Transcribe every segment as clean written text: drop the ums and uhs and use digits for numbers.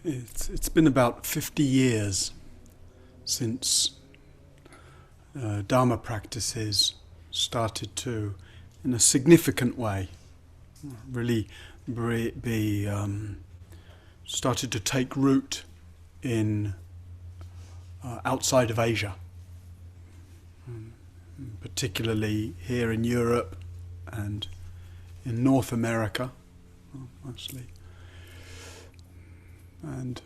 It's been about 50 years since Dharma practices started to, in a significant way, really started to take root in outside of Asia, particularly here in Europe and in North America, mostly. And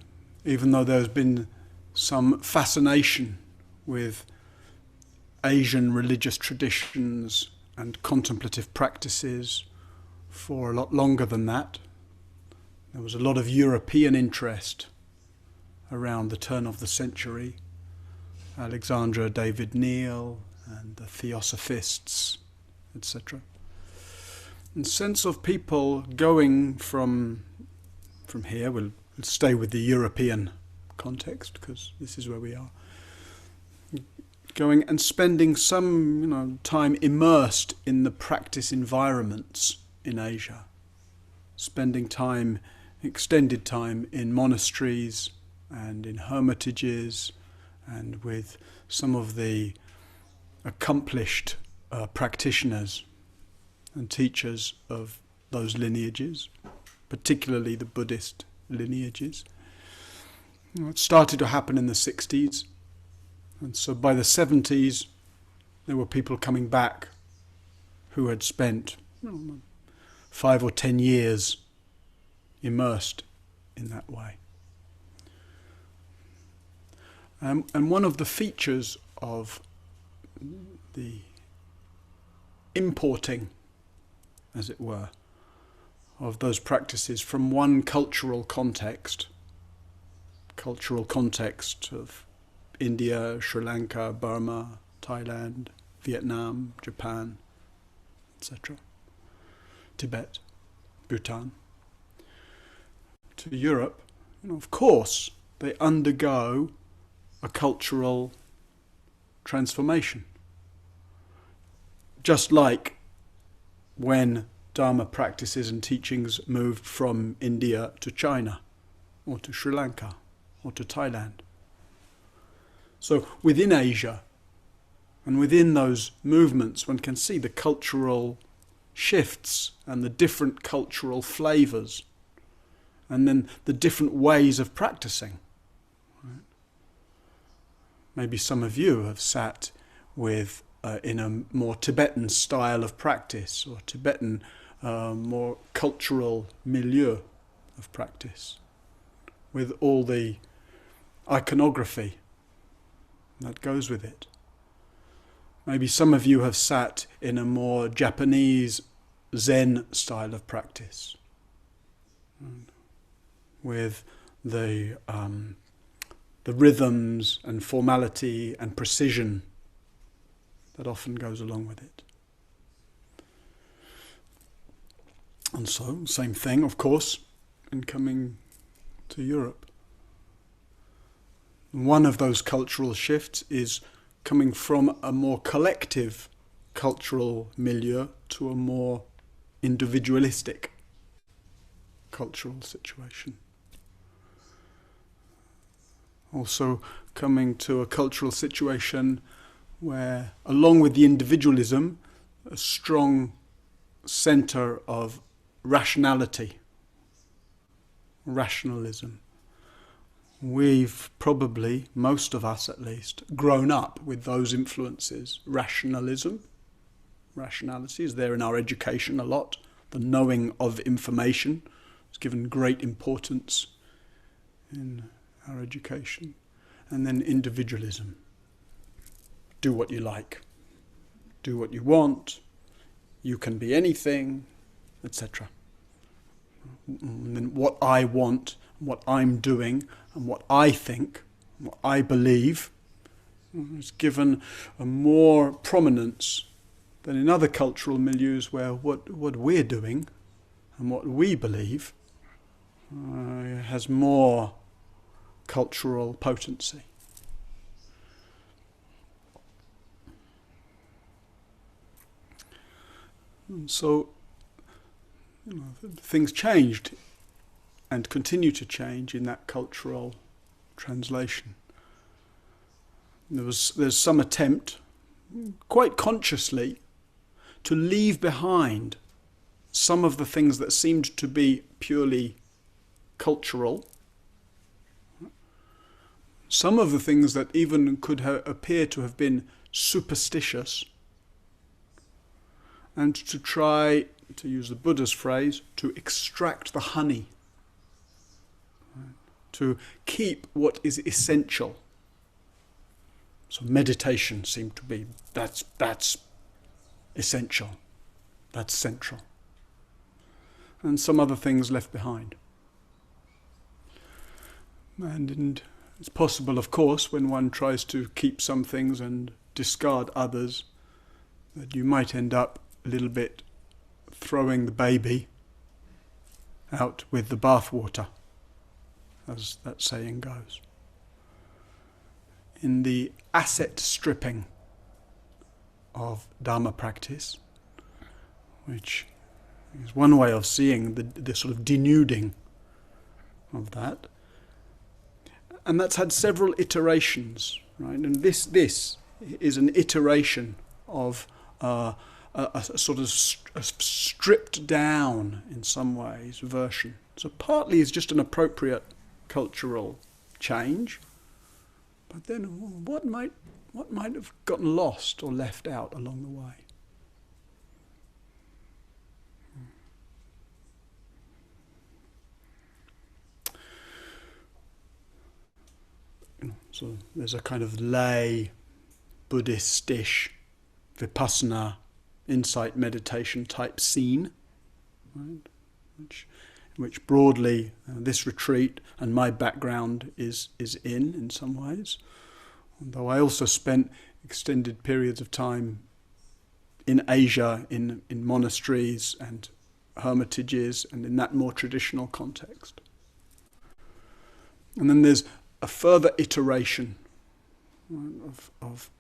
even though there's been some fascination with Asian religious traditions and contemplative practices for a lot longer than that, there was a lot of European interest around the turn of the century. Alexandra David Neal and the Theosophists, etc. And sense of people going from here, we'll stay with the European context because this is where we are, going and spending some time immersed in the practice environments in Asia, spending time, extended time in monasteries and in hermitages and with some of the accomplished practitioners and teachers of those lineages, particularly the Buddhist lineages. It started to happen in the 60s, and so by the 70s there were people coming back who had spent 5 or 10 years immersed in that way. And one of the features of the importing, as it were, of those practices from one cultural context of India, Sri Lanka, Burma, Thailand, Vietnam, Japan, etc., Tibet, Bhutan, to Europe, of course, they undergo a cultural transformation. Just like when Dharma practices and teachings moved from India to China, or to Sri Lanka, or to Thailand. So within Asia, and within those movements, one can see the cultural shifts and the different cultural flavours, and then the different ways of practicing. Right? Maybe some of you have sat with in a more Tibetan style of practice, or Tibetan more cultural milieu of practice, with all the iconography that goes with it. Maybe some of you have sat in a more Japanese Zen style of practice, with the rhythms and formality and precision that often goes along with it. And so, same thing, of course, in coming to Europe. One of those cultural shifts is coming from a more collective cultural milieu to a more individualistic cultural situation. Also coming to a cultural situation where, along with the individualism, a strong centre of rationalism. We've probably, most of us at least, grown up with those influences. Rationalism. Rationality is there in our education a lot. The knowing of information is given great importance in our education. And then individualism. Do what you like. Do what you want. You can be anything, etc. And then what I want, what I'm doing, and what I think, what I believe, is given a more prominence than in other cultural milieus where what we're doing and what we believe has more cultural potency. And so things changed and continue to change in that cultural translation. There's some attempt, quite consciously, to leave behind some of the things that seemed to be purely cultural, some of the things that even could appear to have been superstitious, and to try, to use the Buddha's phrase, to extract the honey, to keep what is essential. So meditation seemed to be, that's essential, that's central. And some other things left behind. And it's possible, of course, when one tries to keep some things and discard others, that you might end up a little bit throwing the baby out with the bathwater, as that saying goes. In the asset stripping of Dharma practice, which is one way of seeing the sort of denuding of that. And that's had several iterations, right? And this is an iteration of a sort of a stripped down, in some ways, version. So partly it's just an appropriate cultural change, but then what might have gotten lost or left out along the way? So there's a kind of lay Buddhist-ish vipassana insight meditation type scene, right? Which broadly this retreat and my background is in some ways. Although I also spent extended periods of time in Asia, in monasteries and hermitages, and in that more traditional context. And then there's a further iteration, right, of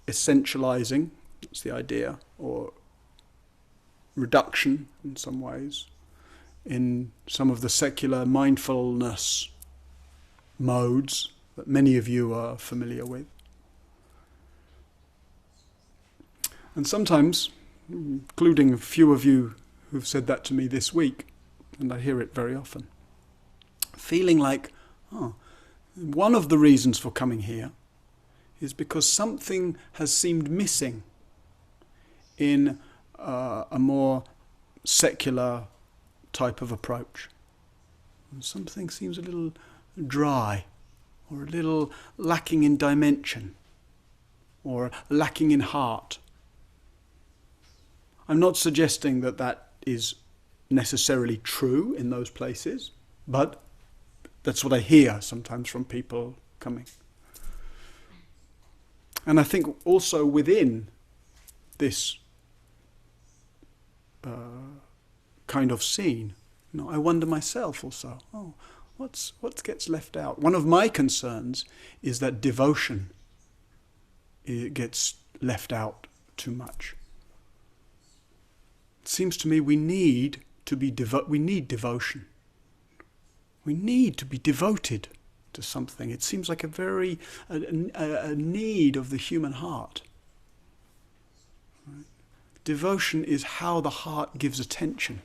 essentializing, that's the idea, or reduction in some ways, in some of the secular mindfulness modes that many of you are familiar with. And sometimes, including a few of you who've said that to me this week, and I hear it very often, feeling like, one of the reasons for coming here is because something has seemed missing in a more secular type of approach. And something seems a little dry, or a little lacking in dimension, or lacking in heart. I'm not suggesting that that is necessarily true in those places, but that's what I hear sometimes from people coming. And I think also within this kind of scene, I wonder myself also, what gets left out? One of my concerns is that devotion gets left out too much. It seems to me we need devotion. We need to be devoted to something. It seems like a need of the human heart. Right? Devotion is how the heart gives attention,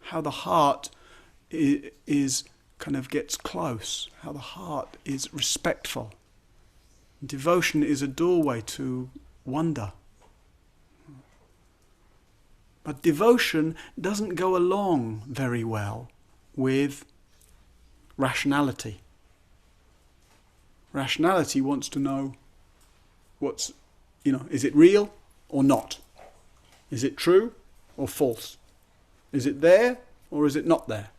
how the heart is kind of gets close, how the heart is respectful. Devotion is a doorway to wonder. But devotion doesn't go along very well with rationality. Rationality wants to know is it real or not? Is it true or false? Is it there or is it not there?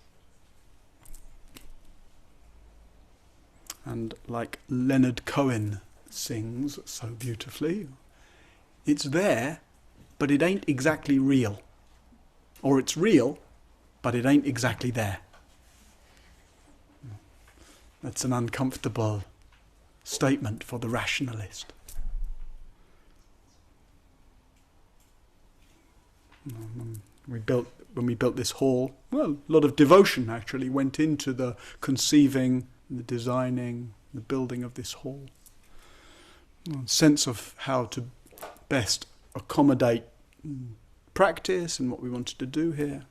And like Leonard Cohen sings so beautifully, it's there, but it ain't exactly real. Or it's real, but it ain't exactly there. That's an uncomfortable statement for the rationalist. When we built this hall, well, a lot of devotion actually went into the conceiving, the designing, the building of this hall. A sense of how to best accommodate practice and what we wanted to do here.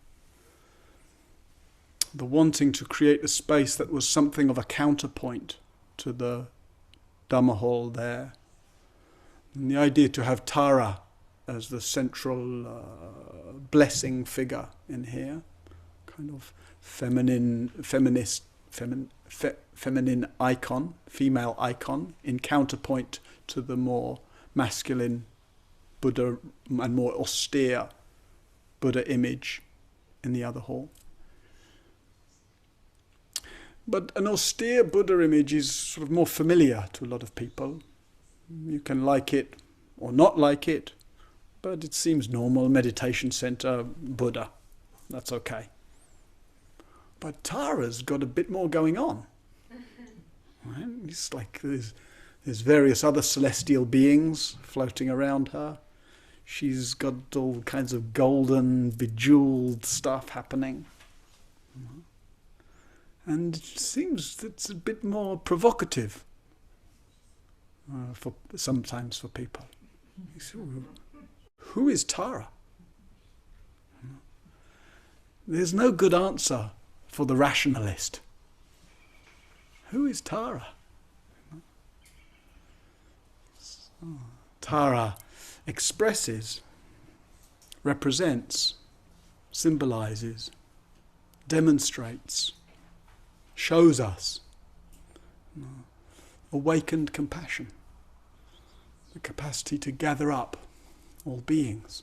The wanting to create a space that was something of a counterpoint to the Dhamma hall there. And the idea to have Tara as the central blessing figure in here, kind of feminine icon, female icon, in counterpoint to the more masculine Buddha and more austere Buddha image in the other hall. But an austere Buddha image is sort of more familiar to a lot of people. You can like it or not like it, but it seems normal. Meditation center, Buddha, that's okay. But Tara's got a bit more going on. Right? It's like there's various other celestial beings floating around her. She's got all kinds of golden, bejeweled stuff happening. And it seems it's a bit more provocative sometimes for people. Who is Tara? There's no good answer for the rationalist. Who is Tara? Tara expresses, represents, symbolizes, demonstrates, shows us awakened compassion, the capacity to gather up all beings,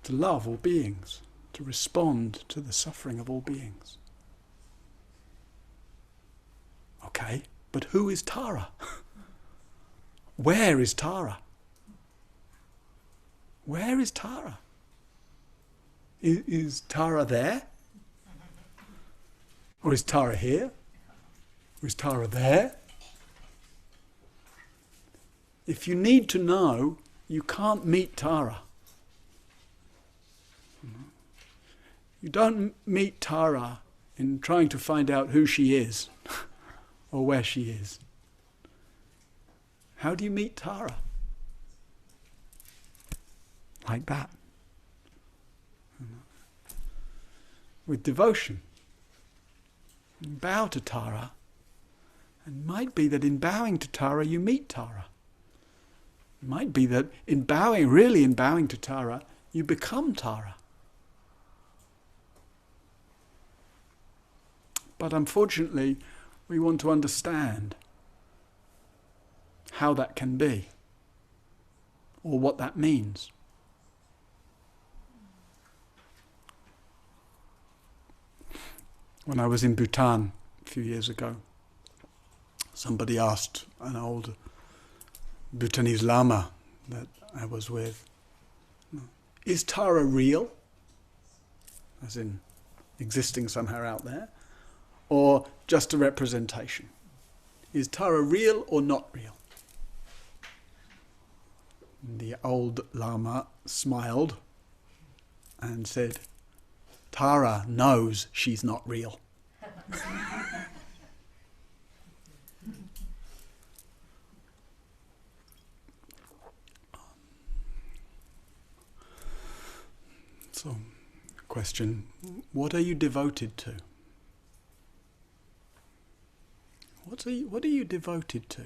to love all beings, to respond to the suffering of all beings. Okay, but who is Tara? Where is Tara? Where is Tara? Is Tara there? Or is Tara here? Or is Tara there? If you need to know, you can't meet Tara. You don't meet Tara in trying to find out who she is or where she is. How do you meet Tara? Like that. With devotion. You bow to Tara, and it might be that in bowing to Tara you meet Tara. It might be that in bowing to Tara, you become Tara. But unfortunately, we want to understand how that can be, or what that means. When I was in Bhutan a few years ago, somebody asked an old Bhutanese Lama that I was with, is Tara real? As in existing somehow out there, or just a representation? Is Tara real or not real? And the old Lama smiled and said, Tara knows she's not real. So, question, what are you devoted to? What are you devoted to?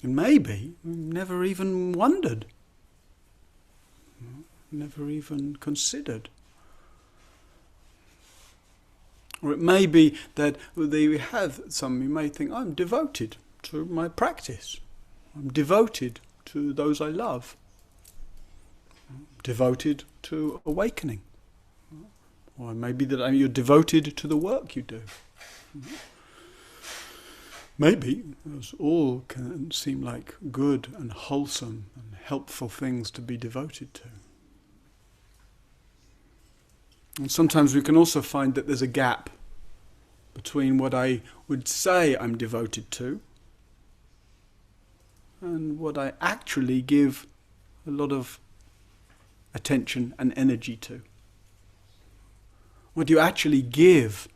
And maybe you've never even wondered, never even considered. Or it may be that you may think, I'm devoted to my practice. I'm devoted to those I love. Devoted to awakening. Or it may be that you're devoted to the work you do. Maybe those all can seem like good and wholesome and helpful things to be devoted to. And sometimes we can also find that there's a gap between what I would say I'm devoted to and what I actually give a lot of attention and energy to? What do you actually give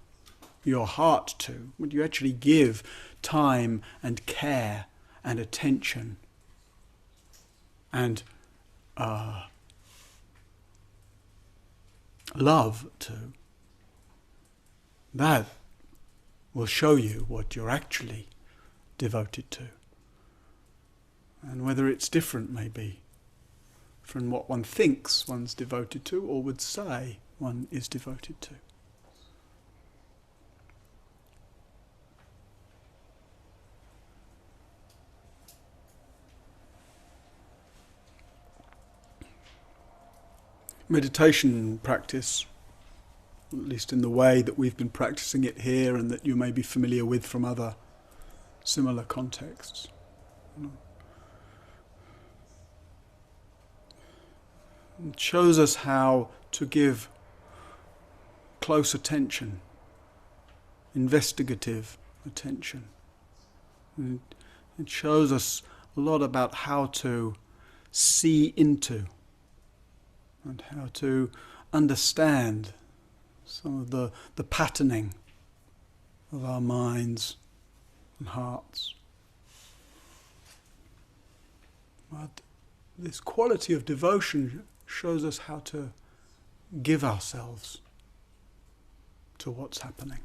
your heart to? What do you actually give time and care and attention and love to? That will show you what you're actually devoted to, and whether it's different maybe from what one thinks one's devoted to or would say one is devoted to. Meditation practice, at least in the way that we've been practicing it here and that you may be familiar with from other similar contexts, it shows us how to give close attention, investigative attention. And it shows us a lot about how to see into and how to understand some of the patterning of our minds and hearts. But this quality of devotion shows us how to give ourselves to what's happening.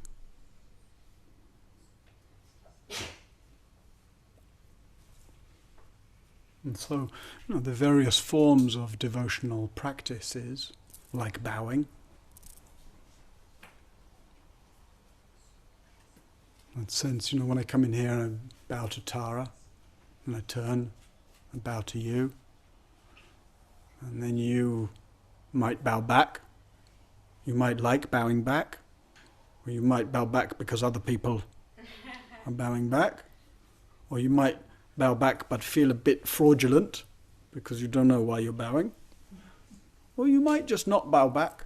And so, the various forms of devotional practices, like bowing. In that sense, when I come in here and I bow to Tara, and I turn and bow to you, and then you might bow back. You might like bowing back, or you might bow back because other people are bowing back, or you might bow back but feel a bit fraudulent because you don't know why you're bowing, or you might just not bow back,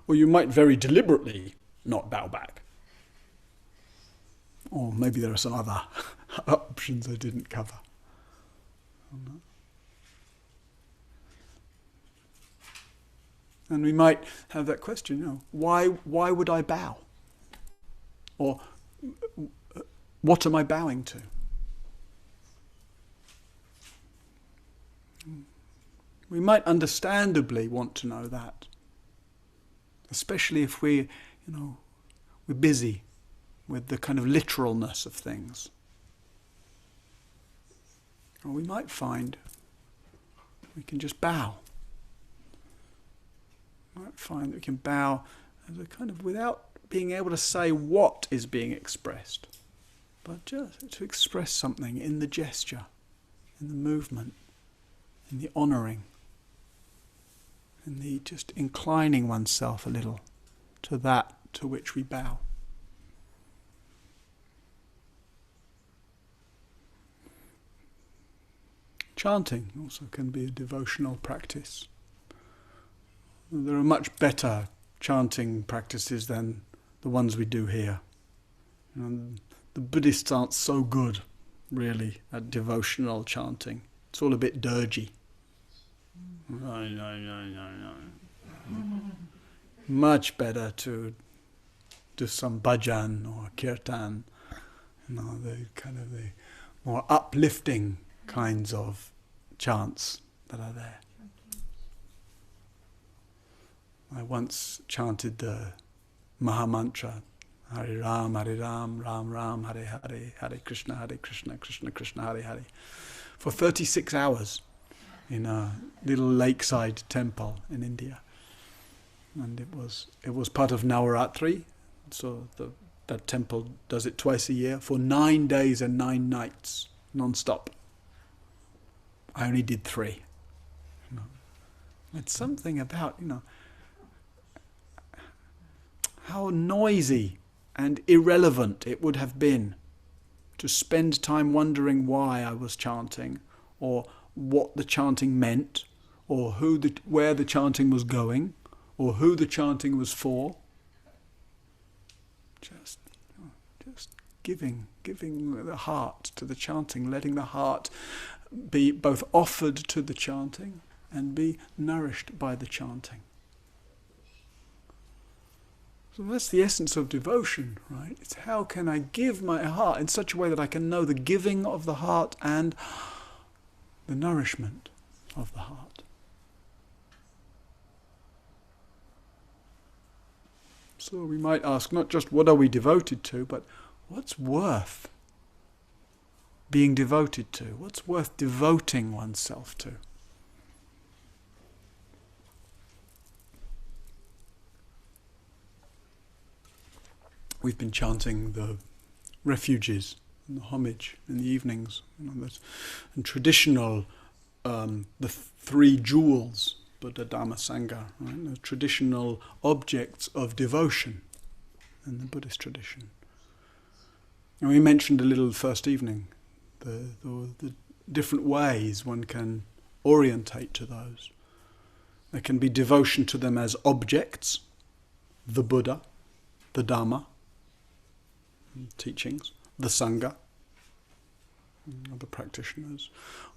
or you might very deliberately not bow back, or maybe there are some other options I didn't cover. And we might have that question, why would I bow? Or what am I bowing to? We might understandably want to know that, especially if we're busy with the kind of literalness of things. Or we might find we can just bow. We might find that we can bow as a kind of without being able to say what is being expressed, but just to express something in the gesture, in the movement, in the honouring, in the just inclining oneself a little to that to which we bow. Chanting also can be a devotional practice. There are much better chanting practices than the ones we do here. The Buddhists aren't so good, really, at devotional chanting. It's all a bit dirgy. Much better to do some bhajan or kirtan, the more uplifting kinds of chants that are there. I once chanted the Maha Mantra, Hare Ram, Ram Ram, Hare Hare, Hare Krishna, Krishna Krishna, Hare Hare, for 36 hours in a little lakeside temple in India. And it was part of Navaratri, so that temple does it twice a year for 9 days and 9 nights, non-stop. I only did 3. It's something about, how noisy and irrelevant it would have been to spend time wondering why I was chanting, or what the chanting meant, or where the chanting was going, or who the chanting was for. Just giving the heart to the chanting, letting the heart be both offered to the chanting and be nourished by the chanting. So that's the essence of devotion, right? It's how can I give my heart in such a way that I can know the giving of the heart and the nourishment of the heart. So we might ask not just what are we devoted to, but what's worth being devoted to? What's worth devoting oneself to? We've been chanting the refuges and the homage in the evenings, and traditional, the three jewels, Buddha, Dhamma, Sangha, right? The traditional objects of devotion in the Buddhist tradition. And we mentioned a little first evening, the different ways one can orientate to those. There can be devotion to them as objects, the Buddha, the Dhamma, teachings, the Sangha, other practitioners.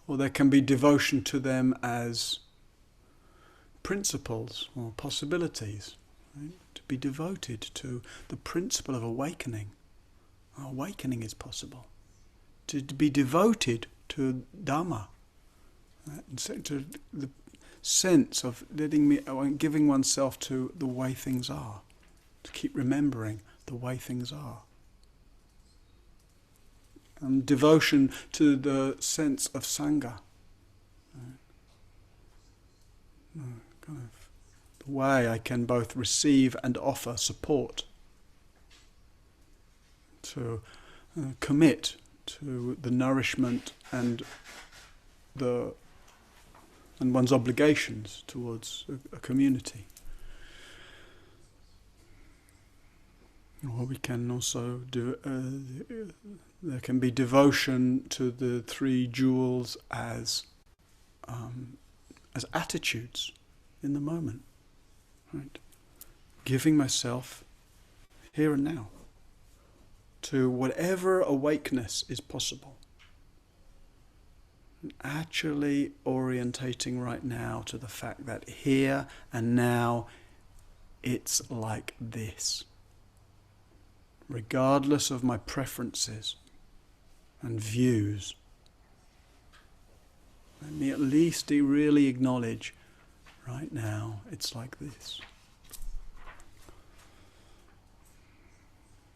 Or there can be devotion to them as principles or possibilities, right? To be devoted to the principle of awakening. Awakening is possible. To be devoted to Dhamma, right? To the sense of giving oneself to the way things are, to keep remembering the way things are. And devotion to the sense of Sangha, right? Kind of the way I can both receive and offer support, to commit to the nourishment and one's obligations towards a community. Or we can also do. There can be devotion to the three jewels as attitudes in the moment, right? Giving myself here and now to whatever awakeness is possible. And actually orientating right now to the fact that here and now it's like this. Regardless of my preferences and views. Let me at least really acknowledge right now it's like this.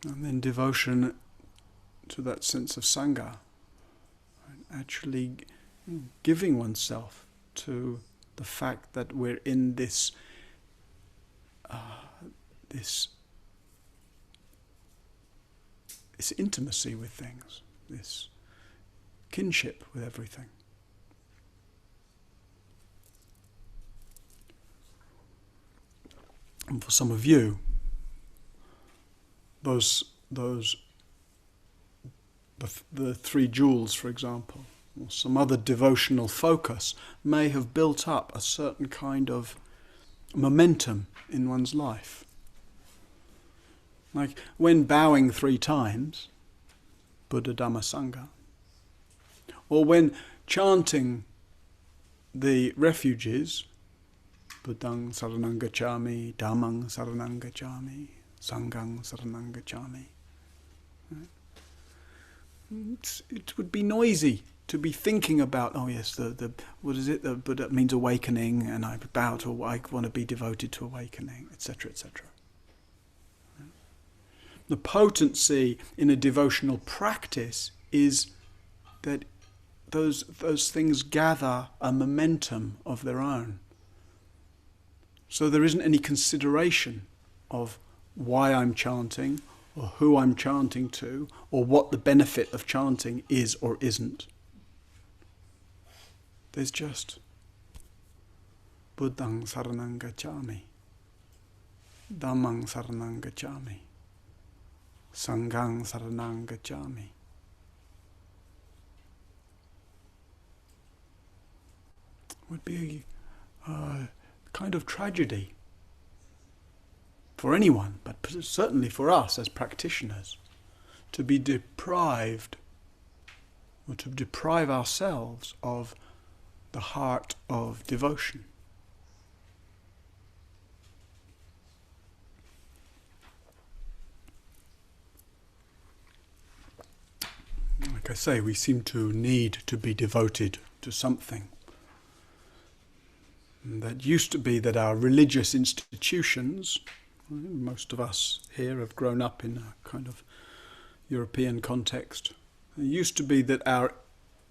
And then devotion to that sense of Sangha, right? Actually giving oneself to the fact that we're in this intimacy with things, this kinship with everything. And for some of you, the three jewels, for example, or some other devotional focus may have built up a certain kind of momentum in one's life. Like when bowing 3 times, Buddha, Dhamma, Sangha, or when chanting the refuges, Buddhang saranang gacchami, Dhammang saranang gacchami, Sanghang saranang gacchami. Right? It would be noisy to be thinking about, oh yes, the what is it? The Buddha means awakening, and I bow to, I want to be devoted to awakening, etc., etc. The potency in a devotional practice is that those things gather a momentum of their own. So there isn't any consideration of why I'm chanting, or who I'm chanting to, or what the benefit of chanting is or isn't. There's just Buddhang saranang gacchami, Dhammang saranang gacchami, Sanghang saranang gacchami. Would be a kind of tragedy for anyone, but certainly for us as practitioners, to be deprived, or to deprive ourselves of the the heart of devotion. Like I say, we seem to need to be devoted to something. And that used to be that our religious institutions, most of us here have grown up in a kind of European context, it used to be that our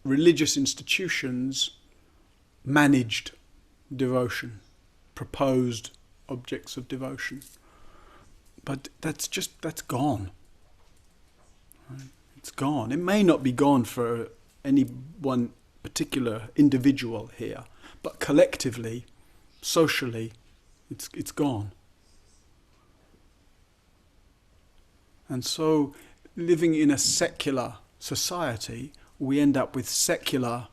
religious institutions managed devotion, proposed objects of devotion. But that's gone. Right? It's gone. It may not be gone for any one particular individual here, but collectively, socially, it's gone. And so, living in a secular society, we end up with secular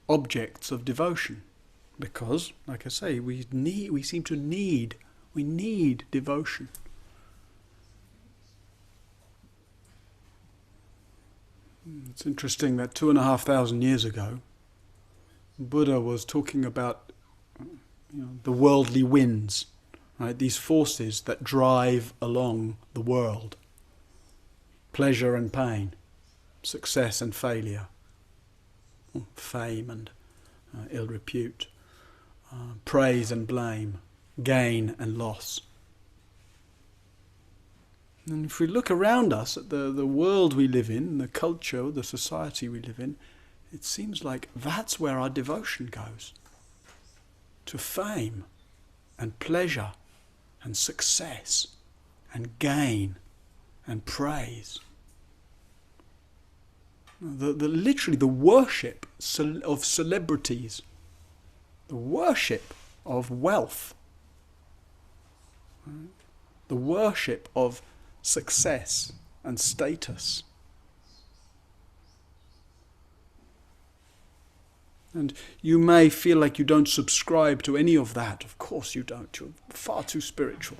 objects of devotion, because, like I say, we need devotion. It's interesting that 2,500 years ago, Buddha was talking about the worldly winds, right? These forces that drive along the world. Pleasure and pain, success and failure, fame and ill repute, praise and blame, gain and loss. And if we look around us at the world we live in, the culture, the society we live in, it seems like that's where our devotion goes. To fame and pleasure and success and gain and praise. Literally the worship of celebrities, the worship of wealth, the worship of success and status. And you may feel like you don't subscribe to any of that. Of course you don't. You're far too spiritual.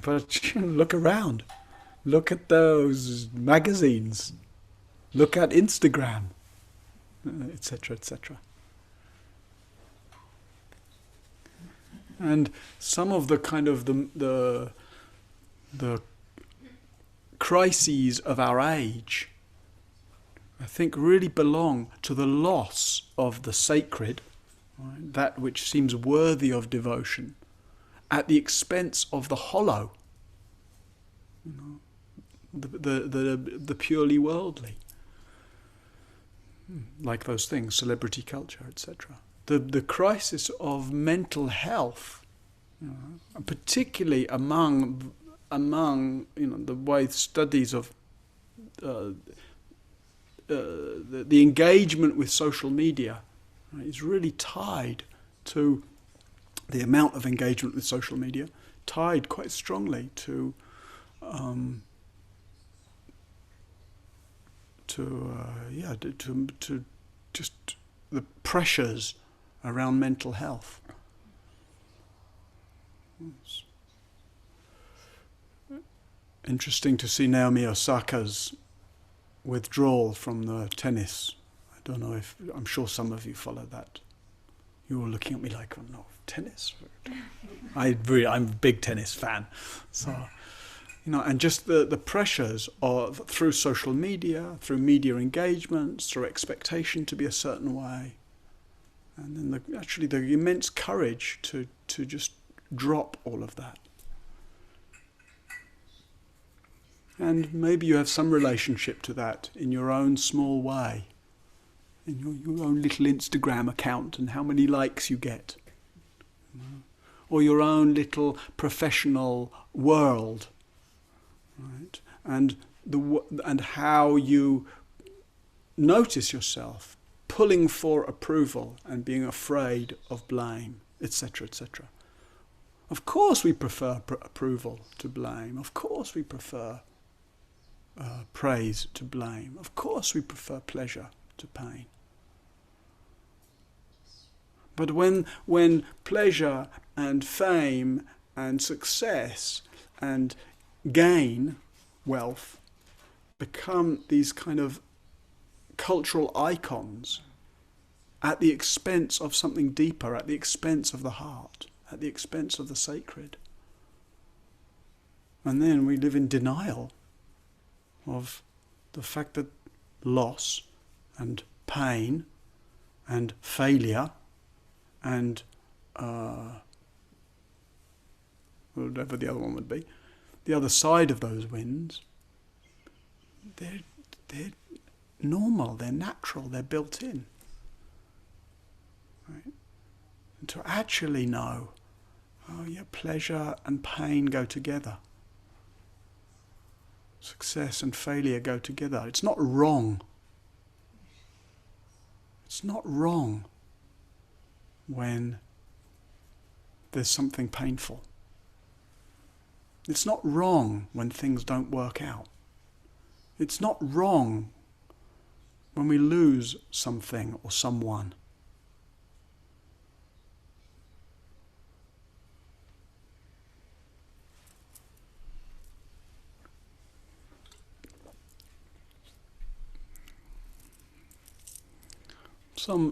But look around. Look at those magazines. Look at Instagram, etc., etc. And some of the kind of the crises of our age, I think, really belong to the loss of the sacred, right? That which seems worthy of devotion, at the expense of the hollow, the purely worldly, like those things, celebrity culture, etc. The crisis of mental health, particularly among the way studies of the engagement with social media, right, is really tied to the amount of engagement with social media, tied quite strongly to just the pressures around mental health. It's interesting to see Naomi Osaka's withdrawal from the tennis. I don't know I'm sure some of you follow that. You were looking at me like, oh no, tennis? I'm a big tennis fan. So, and just the pressures of through social media, through media engagements, through expectation to be a certain way. And then the immense courage to just drop all of that. And maybe you have some relationship to that in your own small way, in your own little Instagram account and how many likes you get. Or your own little professional world, right? And how you notice yourself pulling for approval and being afraid of blame, etc., etc. Of course we prefer approval to blame. Of course we prefer praise to blame. Of course we prefer pleasure to pain. But when pleasure and fame and success and gain, wealth, become these kind of cultural icons at the expense of something deeper, at the expense of the heart, at the expense of the sacred. And then we live in denial of the fact that loss and pain and failure and whatever the other one would be, the other side of those winds, they're normal, they're natural, they're built in. Right? And to actually know, oh yeah, pleasure and pain go together. Success and failure go together. It's not wrong. It's not wrong when there's something painful. It's not wrong when things don't work out. It's not wrong when we lose something or someone.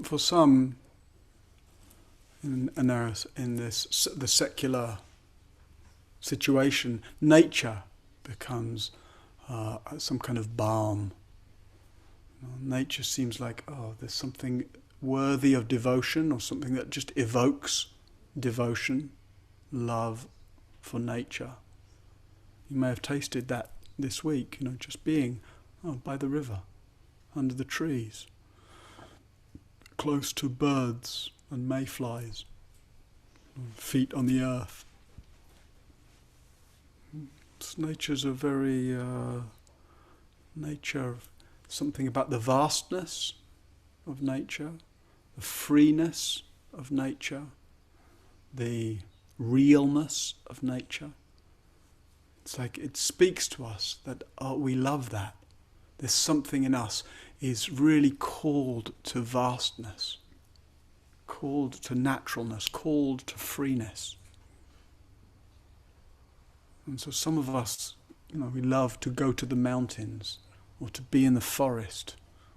For some in the secular situation, nature becomes some kind of balm. Nature seems like, there's something worthy of devotion, or something that just evokes devotion, love for nature. You may have tasted that this week, just being by the river, under the trees, close to birds and mayflies, feet on the earth. Nature's a very something about the vastness of nature, the freeness of nature, the realness of nature. It's like it speaks to us that we love that. There's something in us is really called to vastness, called to naturalness, called to freeness. And so some of us, we love to go to the mountains, or to be in the forest,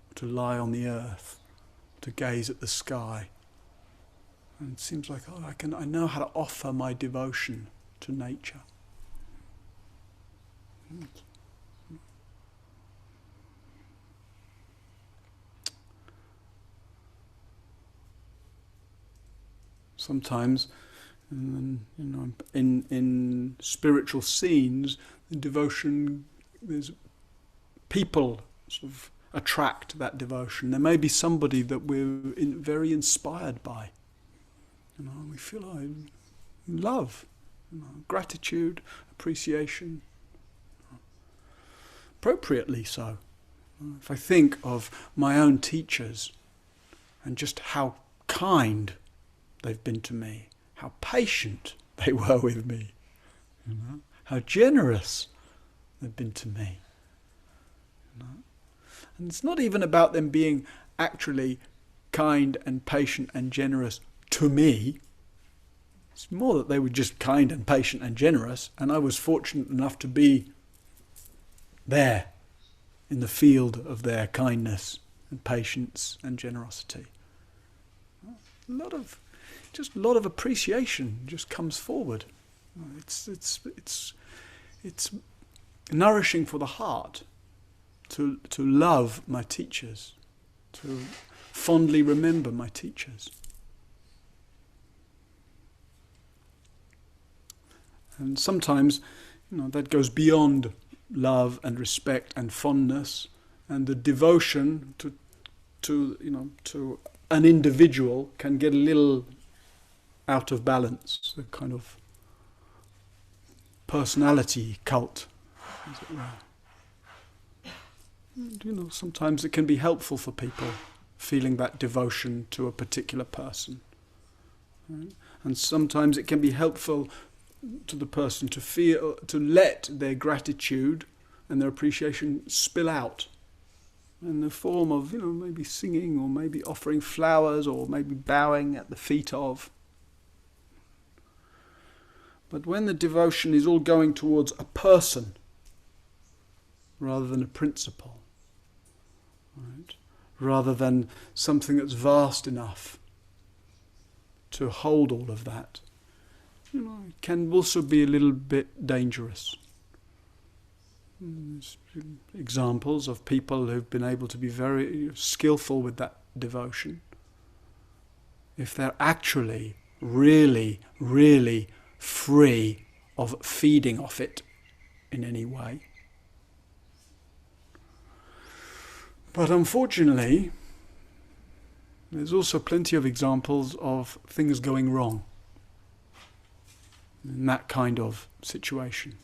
or to lie on the earth, to gaze at the sky. And it seems like, I know how to offer my devotion to nature. Sometimes, in spiritual scenes, the devotion, there's people sort of attract that devotion. There may be somebody that we're very inspired by. We feel love, gratitude, appreciation. Appropriately so. If I think of my own teachers and just how kind they've been to me, how patient they were with me, how generous they've been to me. And it's not even about them being actually kind and patient and generous to me. It's more that they were just kind and patient and generous, and I was fortunate enough to be there in the field of their kindness and patience and generosity. A lot of appreciation just comes forward. It's nourishing for the heart to love my teachers, to fondly remember my teachers. And sometimes, that goes beyond love and respect and fondness, and the devotion to an individual can get a little out of balance, a kind of personality cult, as it were. And, sometimes it can be helpful for people feeling that devotion to a particular person. Right? And sometimes it can be helpful to the person to let their gratitude and their appreciation spill out in the form of, maybe singing, or maybe offering flowers, or maybe bowing at the feet of. But when the devotion is all going towards a person rather than a principle, right? rather than something that's vast enough to hold all of that, it can also be a little bit dangerous. There's examples of people who've been able to be very skillful with that devotion. If they're actually really, really free of feeding off it in any way. But unfortunately, there's also plenty of examples of things going wrong in that kind of situation.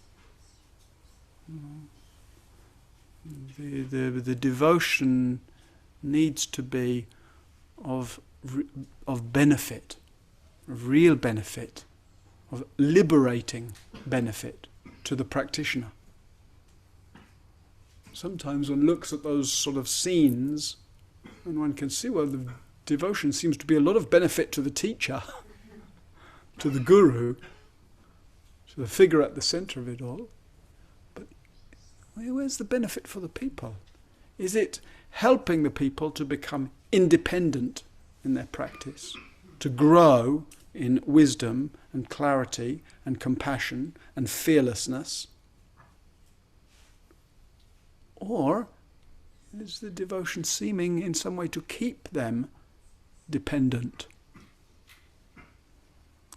The devotion needs to be of benefit, of real benefit, of liberating benefit to the practitioner. Sometimes one looks at those sort of scenes and one can see, well, the devotion seems to be a lot of benefit to the teacher, to the guru, to the figure at the centre of it all. But where's the benefit for the people? Is it helping the people to become independent in their practice, to grow in wisdom and clarity and compassion and fearlessness? Or is the devotion seeming in some way to keep them dependent?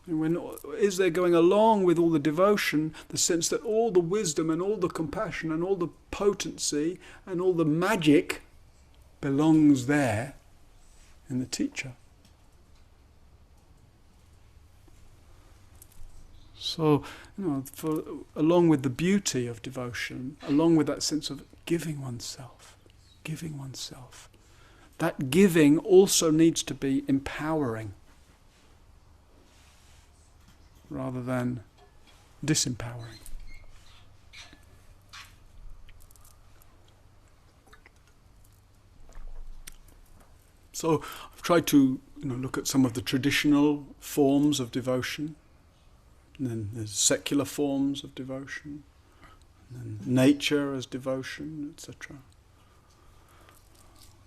And is there going along with all the devotion the sense that all the wisdom and all the compassion and all the potency and all the magic belongs there in the teacher? So, along with the beauty of devotion, along with that sense of giving oneself, that giving also needs to be empowering rather than disempowering. So I've tried to look at some of the traditional forms of devotion. And then there's secular forms of devotion, and then nature as devotion, etc.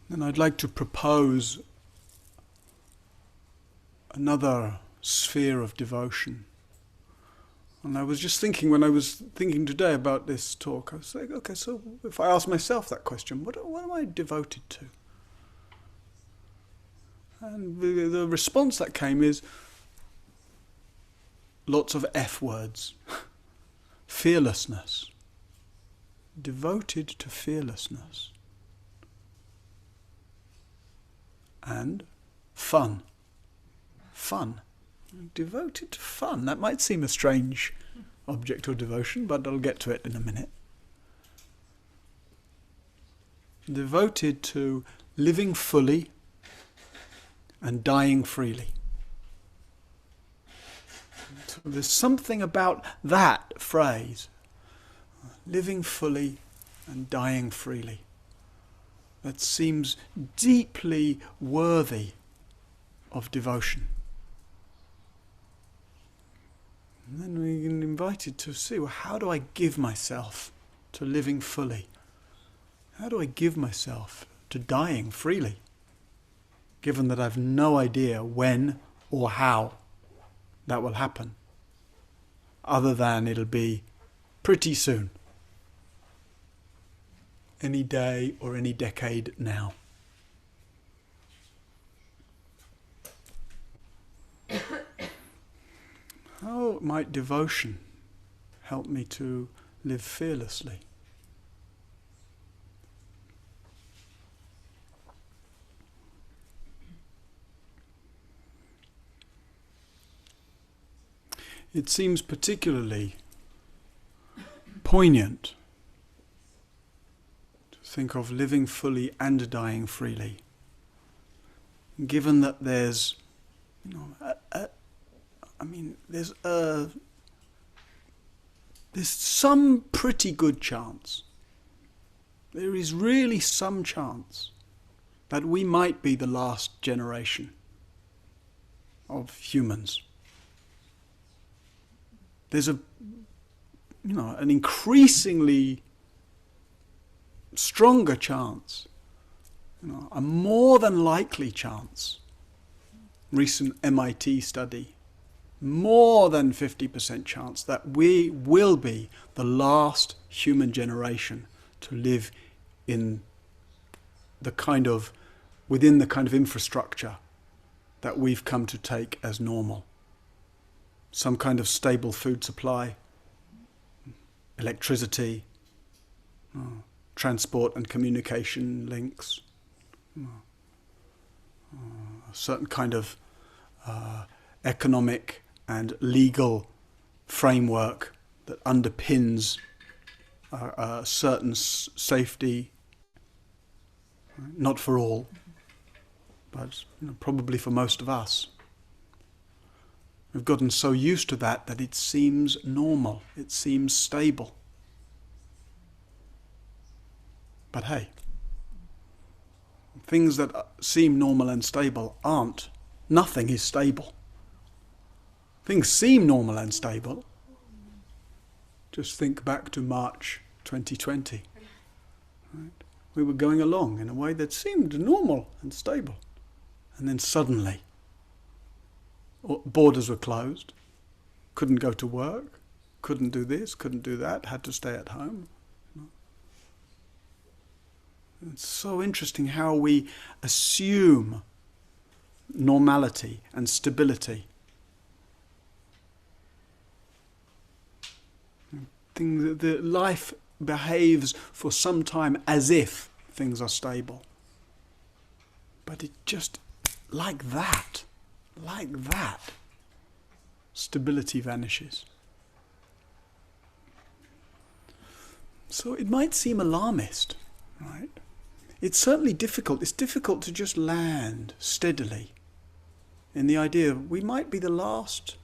Then I'd like to propose another sphere of devotion. And I was just thinking, when I was thinking today about this talk, I was like, okay, so if I ask myself that question, what am I devoted to? And the response that came is lots of F words. Fearlessness. Devoted to fearlessness. And fun. Fun. Devoted to fun. That might seem a strange object of devotion, but I'll get to it in a minute. Devoted to living fully and dying freely. So there's something about that phrase, living fully and dying freely, that seems deeply worthy of devotion. And then we're invited to see, well, how do I give myself to living fully? How do I give myself to dying freely, given that I've no idea when or how that will happen, other than it'll be pretty soon, any day or any decade now. How might devotion help me to live fearlessly? It seems particularly poignant to think of living fully and dying freely, given that there's, there's some pretty good chance, there is really some chance that we might be the last generation of humans. There's an increasingly stronger chance a more than likely chance, recent MIT study, more than 50% chance that we will be the last human generation to live in the kind of, within the kind of infrastructure that we've come to take as normal. Some kind of stable food supply, electricity, transport and communication links, a certain kind of economic and legal framework that underpins a certain safety, not for all, but probably for most of us. We've gotten so used to that that it seems normal, it seems stable. But hey, things that seem normal and stable aren't. Nothing is stable. Things seem normal and stable. Just think back to March 2020. Right? We were going along in a way that seemed normal and stable. And then suddenly, borders were closed, couldn't go to work, couldn't do this, couldn't do that, had to stay at home. It's so interesting how we assume normality and stability. The life behaves for some time as if things are stable. But it just, like that, stability vanishes. So it might seem alarmist, right? It's certainly difficult. It's difficult to just land steadily in the idea of we might be the last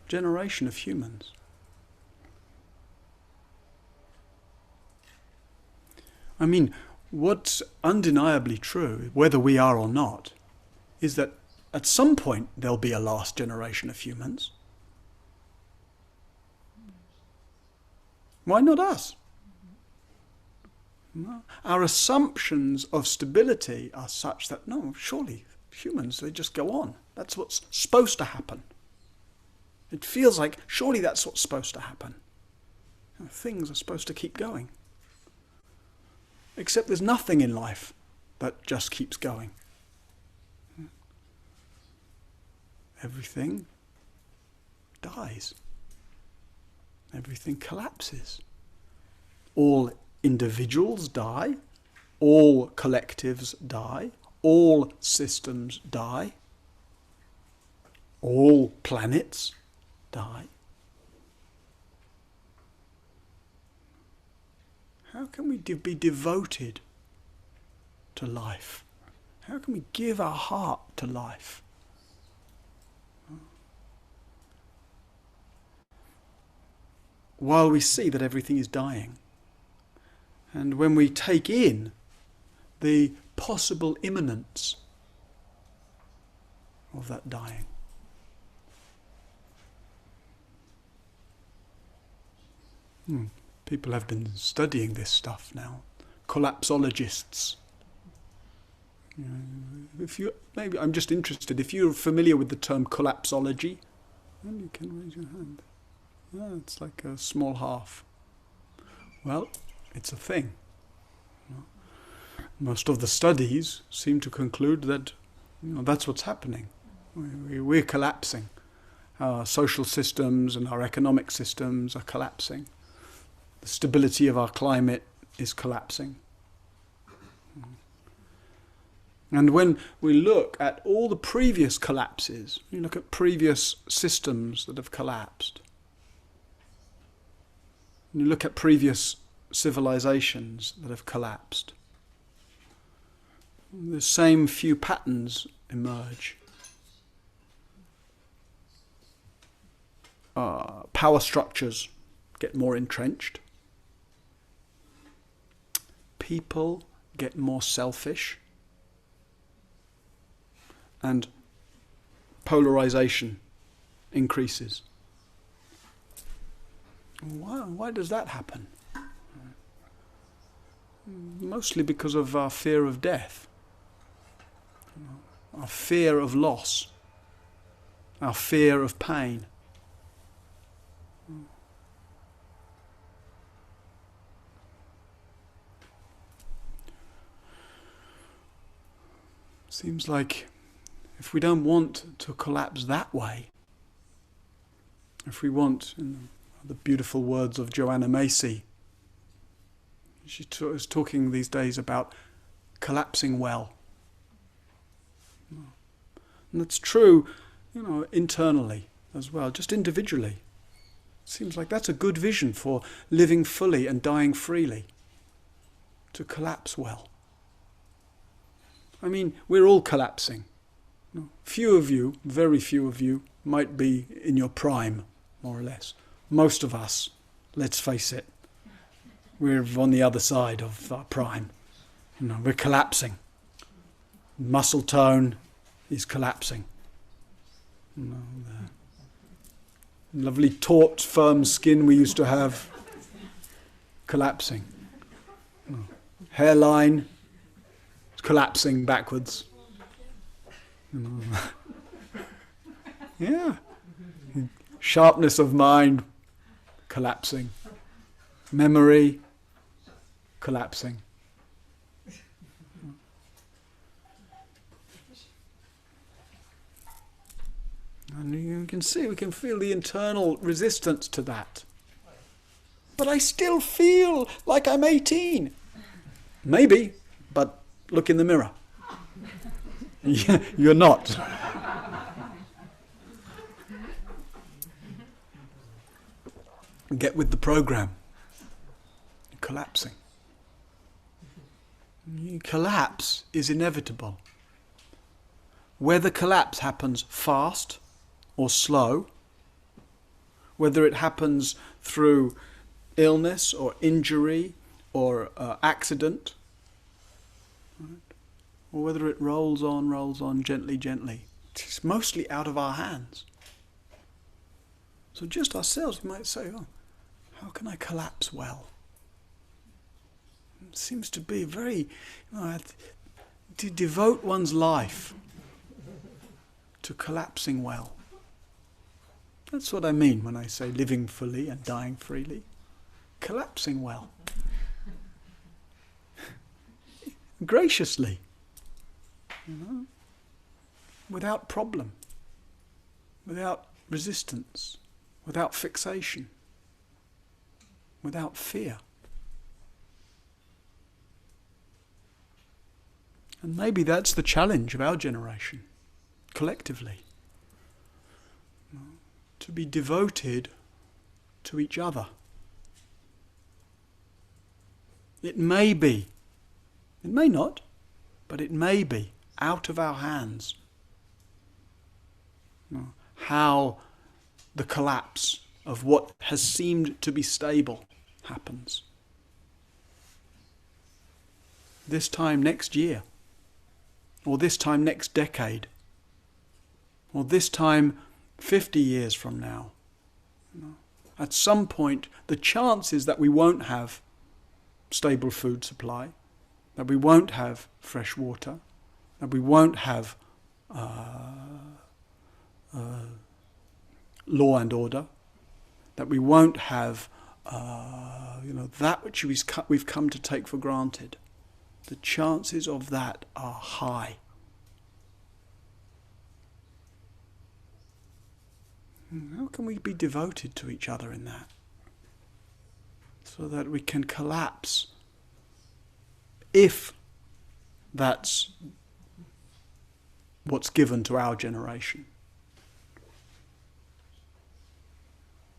generation of humans. I mean, what's undeniably true, whether we are or not, is that at some point there'll be a last generation of humans. Why not us? No. Our assumptions of stability are such that, no, surely humans, they just go on. That's what's supposed to happen. It feels like, surely that's what's supposed to happen. Things are supposed to keep going. Except there's nothing in life that just keeps going. Everything dies. Everything collapses. All individuals die. All collectives die. All systems die. All planets die. How can we be devoted to life? How can we give our heart to life? While we see that everything is dying. And when we take in the possible imminence of that dying. People have been studying this stuff now. Collapsologists. Maybe I'm just interested. If you're familiar with the term collapsology, then you can raise your hand. It's like a small half. Well, it's a thing. Most of the studies seem to conclude that that's what's happening. We're collapsing. Our social systems and our economic systems are collapsing. The stability of our climate is collapsing. And when we look at all the previous collapses, you look at previous systems that have collapsed, you look at previous civilizations that have collapsed, the same few patterns emerge. Power structures get more entrenched. People get more selfish. And polarization increases. Why does that happen? Mostly because of our fear of death. our fear of loss, our fear of pain. Seems like if we don't want to collapse that way, if we want, in the beautiful words of Joanna Macy, she is talking these days about collapsing well. And that's true, internally as well, just individually. It seems like that's a good vision for living fully and dying freely, to collapse well. I mean, we're all collapsing. Few of you, very few of you, might be in your prime, more or less. Most of us, let's face it, we're on the other side of our prime. We're collapsing. Muscle tone is collapsing. The lovely taut, firm skin we used to have, collapsing. Hairline, collapsing backwards. Yeah. Sharpness of mind, collapsing. Memory, collapsing. And you can see, we can feel the internal resistance to that. But I still feel like I'm 18. Maybe, but look in the mirror. You're not. Get with the program. You're collapsing. Collapse is inevitable. Whether collapse happens fast or slow, whether it happens through illness or injury or accident, right? Or whether it rolls on gently, gently. It's mostly out of our hands. So just ourselves, we might say, how can I collapse well? It seems to be very, to devote one's life to collapsing well. That's what I mean when I say living fully and dying freely. Collapsing well. Graciously. Without problem. Without resistance. Without fixation. Without fear. And maybe that's the challenge of our generation, collectively. To be devoted to each other. It may be, it may not, but it may be out of our hands how the collapse of what has seemed to be stable happens. This time next year, or this time next decade, or this time 50 years from now. At some point, the chances that we won't have stable food supply, that we won't have fresh water, that we won't have law and order, that we won't have that which we've come to take for granted. The chances of that are high. How can we be devoted to each other in that? So that we can collapse, if that's what's given to our generation,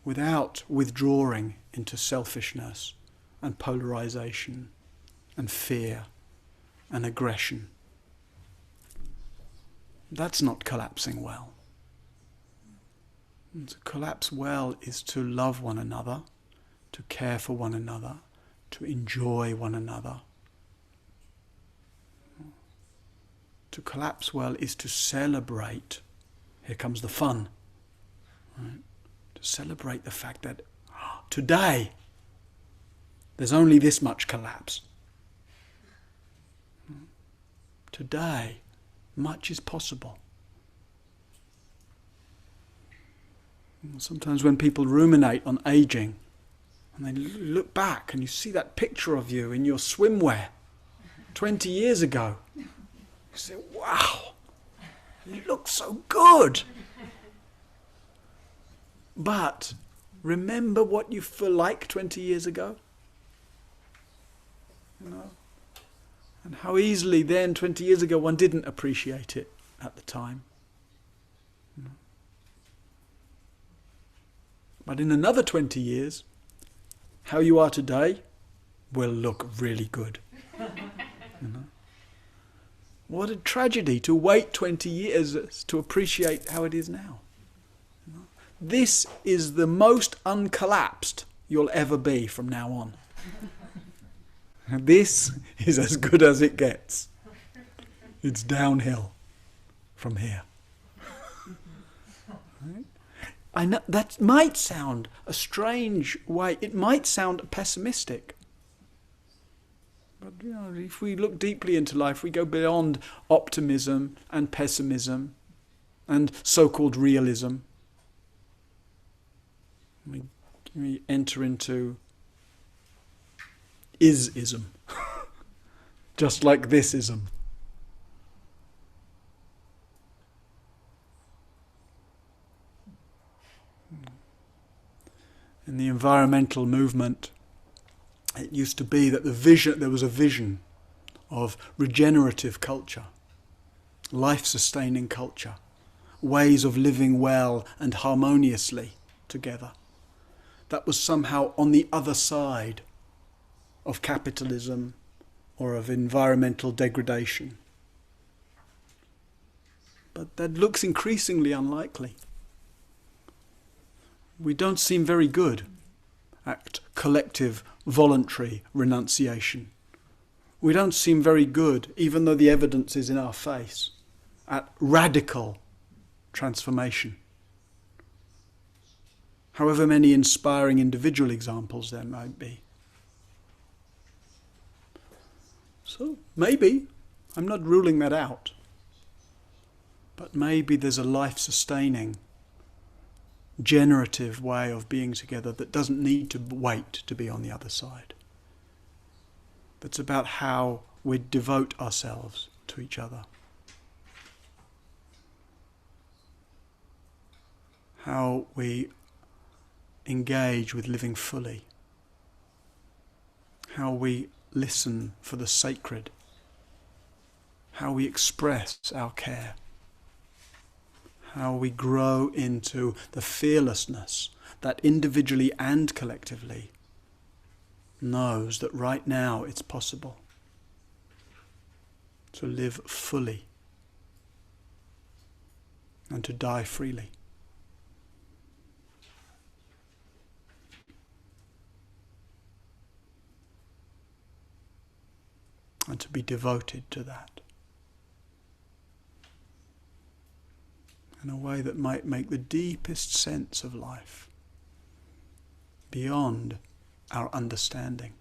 without withdrawing into selfishness and polarization and fear and aggression. That's not collapsing well. And to collapse well is to love one another, to care for one another, to enjoy one another. To collapse well is to celebrate. Here comes the fun. Right? To celebrate the fact that today there's only this much collapse. Today, much is possible. Sometimes when people ruminate on aging, and they look back and you see that picture of you in your swimwear 20 years ago, you say, wow, you look so good. But remember what you feel like 20 years ago? You know? And how easily then, 20 years ago, one didn't appreciate it at the time. You know? But in another 20 years, how you are today will look really good. You know? What a tragedy to wait 20 years to appreciate how it is now. You know? This is the most uncollapsed you'll ever be from now on. This is as good as it gets. It's downhill from here. Right? I know that might sound a strange way. It might sound pessimistic. But you know, if we look deeply into life, we go beyond optimism and pessimism and so-called realism. We enter into is-ism, just like this ism. In the environmental movement, it used to be that there was a vision of regenerative culture, life-sustaining culture, ways of living well and harmoniously together. That was somehow on the other side of capitalism or of environmental degradation. But that looks increasingly unlikely. We don't seem very good at collective, voluntary renunciation. We don't seem very good, even though the evidence is in our face, at radical transformation. However many inspiring individual examples there might be. So maybe, I'm not ruling that out, but maybe there's a life-sustaining, generative way of being together that doesn't need to wait to be on the other side. That's about how we devote ourselves to each other. How we engage with living fully. How we listen for the sacred. How we express our care. How we grow into the fearlessness that individually and collectively knows that right now it's possible to live fully and to die freely. And to be devoted to that in a way that might make the deepest sense of life beyond our understanding.